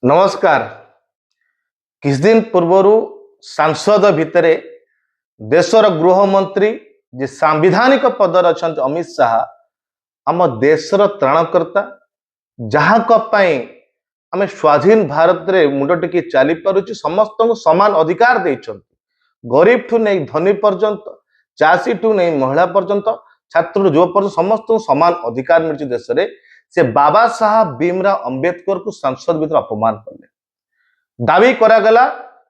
नमस्कार। किछ दिन पूर्वर सांसद भितर देशर गृहमंत्री जे सांविधानिक पदर अच्छा अमित शाह आम देशर त्राणकर्ता जहाँ आम स्वाधीन भारत रे मुंड टेकी चली पारुची समस्त को समान अधिकार देइछन्ति। गरीब ठू नहीं धनी पर्यंत, चाषी ठू नहीं महिला पर्यंत, छात्र युवा पर्यंत समस्त को समान अधिकार मिलची देश रे। से बाबा साहब भीमराव अंबेडकर को संसद भीतर अपमान कले। दावी करागला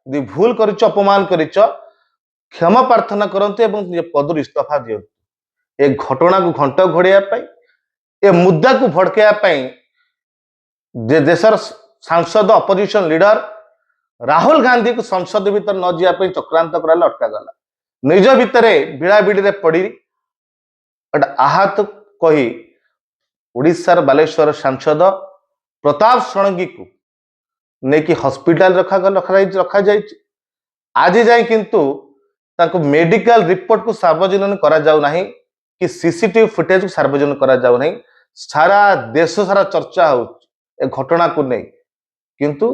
भूल करिच अपमान करिच क्षमा प्रार्थना करते पदर इस्तीफा दियंतु। ए घटना को घंट घोड़िया ए मुद्दा को भड़कैया देशर सांसद अपोजिशन लीडर राहुल गांधी को संसद भीतर न जावाई चक्रांत कराला, अटकागला। निज भितर बिड़ाबिड़ी पड़ी आहत कही उड़ीसार बालेश्वर सांसद प्रताप षडंगी को नेकी हॉस्पिटल रखा जाए। आज जाए किंतु ताको मेडिकल रिपोर्ट को सार्वजनिक करा जाउ नाही कि सीसीटीवी फुटेज को सार्वजनिक करा जाउ नाही। सारा देश सारा चर्चा हो ए घटना को नहीं, किंतु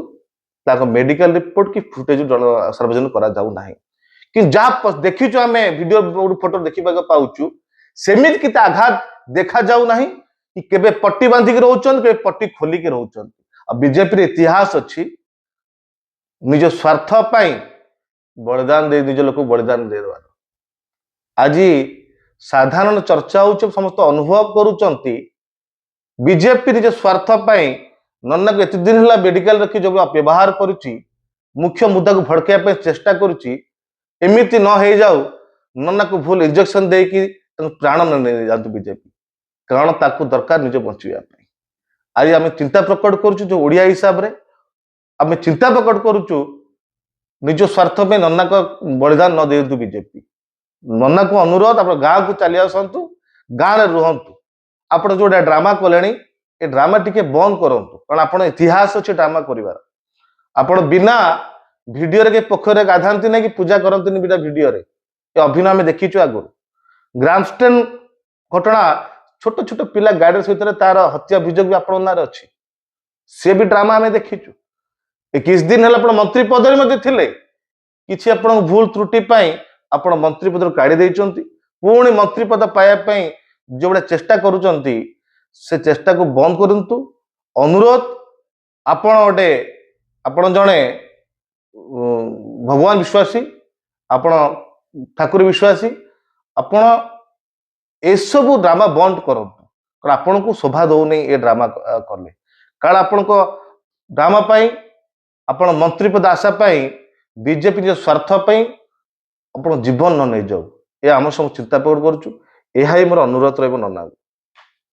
ताको मेडिकल रिपोर्ट की फुटेज सार्वजनिक करा जाउ नाही। कि जा देखिछु आमे वीडियो फोटो देखिबा पाउछु सेमित किता आघात देखा जाउ नाही कि केबे पट्टी बांधिक रहउछन के पट्टी खोलिक रहउछन। बीजेपी इतिहास अच्छी निज स्वार्थ पाई बलिदान दे निज लोक बलिदान दे देवार। आज साधारण चर्चा हो समस्त अनुभव करुचंती बीजेपी निज स्वार्थ पाई नन्ना को एत दिन है मेडिकल रखी जो व्यवहार करुच्ची मुख्य मुद्दा को भड़कैया चेष्टा करुच्ची एमती न हो जाऊ नन्ना को भूल इंजेक्शन देकी प्राण नहीं जातु बीजेपी, कारण ताकू दरकार निज बचाई। आज आम चिंता प्रकट करुचु ओडिया हिसाब रे आम चिंता प्रकट करुचु निज स्वार्थ में नन्ना को बलिदान न दिंतु बीजेपी। नन्ना को अनुरोध आप गाँव को चली आसतु, गाँव में रुहतु। आप जो ड्रामा कले ए ड्रामा टिके बंद करूँ, कारण आप इतिहास अच्छे ड्रामा कर। आप बिना वीडियो के पोखर गाधाती ना कि पूजा करती बिना वीडियो अभिनय आम देखीचु। आगु ग्रामस्टेन घटना छोट छोट पिला गाड़ी सहित तार हत्या अभियोग भी आपण नारे अच्छी, सी भी ड्रामा आम देखीचु। किछ दिन है मंत्री पद कि भूल त्रुटि आप मंत्री पद काढ़ी देइचंती। पुणी मंत्री पद पाइबा जो बड़े चेष्टा करुचंती से चेष्टा को बंद करंतु। अनुरोध आपण गोटे आपण जड़े भगवान विश्वासी, आपण ठाकुर विश्वासी, आपण एसबू ड्रामा बंद करंतु। कारण आपण को शोभा दौनी ए ड्रामा कले, कारण आपण को ड्रामा पाई आपण मंत्री पद आशा पाई बीजेपी स्वार्थ पाई आपण जीवन न नहीं जाऊ। ये आम सब चिंता प्रकट करुचु। यह मोर अनुरोध रहा नन्ना।